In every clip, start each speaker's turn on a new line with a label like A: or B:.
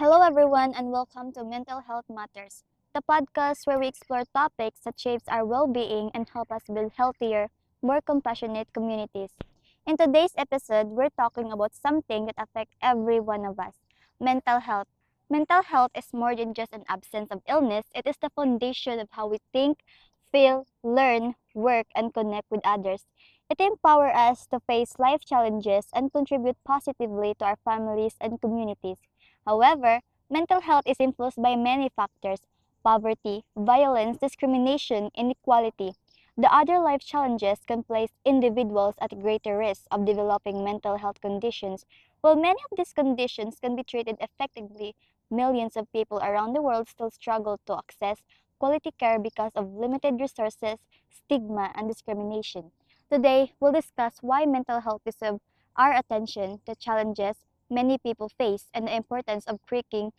A: Hello, everyone, and welcome to Mental Health Matters, the podcast where we explore topics that shapes our well-being and help us build healthier, more compassionate communities. In today's episode, we're talking about something that affects every one of us: mental health. Mental health is more than just an absence of illness, it is the foundation of how we think, feel, learn, work, and connect with others. It empowers us to face life challenges and contribute positively to our families and communities. However, mental health is influenced by many factors: poverty, violence, discrimination, inequality. The other life challenges can place individuals at greater risk of developing mental health conditions. While many of these conditions can be treated effectively, millions of people around the world still struggle to access quality care because of limited resources, stigma, and discrimination. Today, we'll discuss why mental health deserves our attention, the challenges many people face, and the importance of creating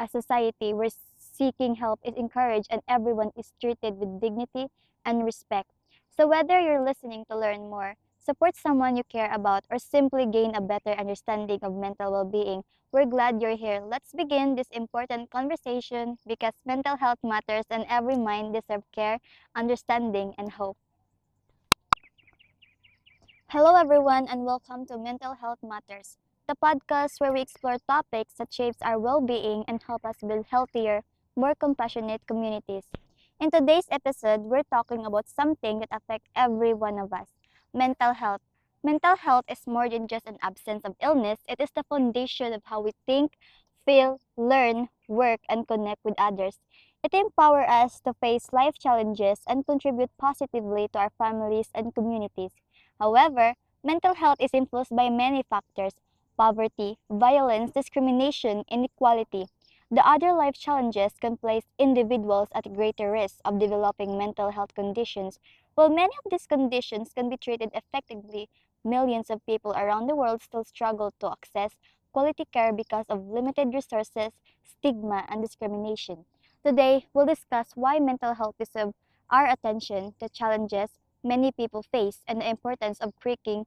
A: a society where seeking help is encouraged and everyone is treated with dignity and respect. So, whether you're listening to learn more, support someone you care about, or simply gain a better understanding of mental well being, we're glad you're here. Let's begin this important conversation because mental health matters and every mind deserves care, understanding, and hope. Hello, everyone, and welcome to Mental Health Matters, the podcast where we explore topics that shapes our well-being and help us build healthier, more compassionate communities. In today's episode, we're talking about something that affects every one of us: mental health. Mental health is more than just an absence of illness, it is the foundation of how we think, feel, learn, work, and connect with others. It empowers us to face life challenges and contribute positively to our families and communities. However, mental health is influenced by many factors: poverty, violence, discrimination, inequality. The other life challenges can place individuals at greater risk of developing mental health conditions. While many of these conditions can be treated effectively, millions of people around the world still struggle to access quality care because of limited resources, stigma, and discrimination. Today, we'll discuss why mental health deserves our attention, the challenges many people face, and the importance of creating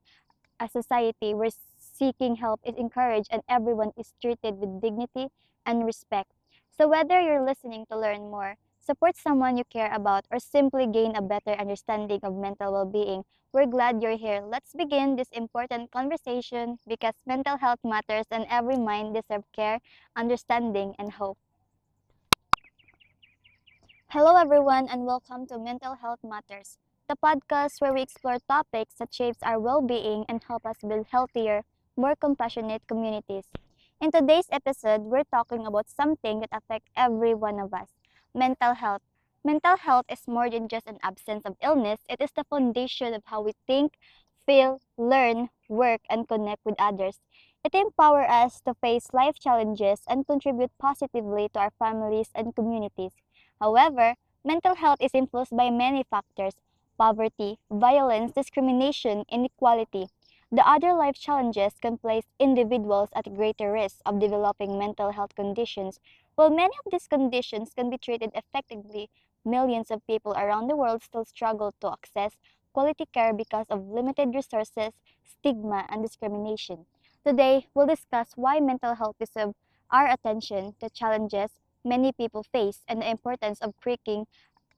A: a society where seeking help is encouraged and everyone is treated with dignity and respect. So, whether you're listening to learn more, support someone you care about, or simply gain a better understanding of mental well being, we're glad you're here. Let's begin this important conversation because mental health matters and every mind deserves care, understanding, and hope. Hello, everyone, and welcome to Mental Health Matters, the podcast where we explore topics that shapes our well-being and help us build healthier, more compassionate communities. In today's episode, we're talking about something that affects every one of us: mental health. Mental health is more than just an absence of illness, it is the foundation of how we think, feel, learn, work, and connect with others. It empowers us to face life challenges and contribute positively to our families and communities. However, mental health is influenced by many factors: poverty, violence, discrimination, inequality. The other life challenges can place individuals at greater risk of developing mental health conditions. While many of these conditions can be treated effectively, millions of people around the world still struggle to access quality care because of limited resources, stigma, and discrimination. Today, we'll discuss why mental health deserves our attention, the challenges many people face, and the importance of creating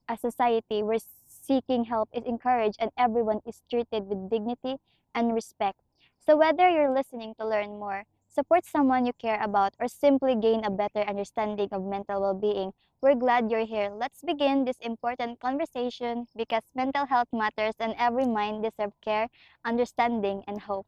A: a society where seeking help is encouraged and everyone is treated with dignity and respect. So, whether you're listening to learn more, support someone you care about, or simply gain a better understanding of mental well being, we're glad you're here. Let's begin this important conversation because mental health matters and every mind deserves care, understanding, and hope.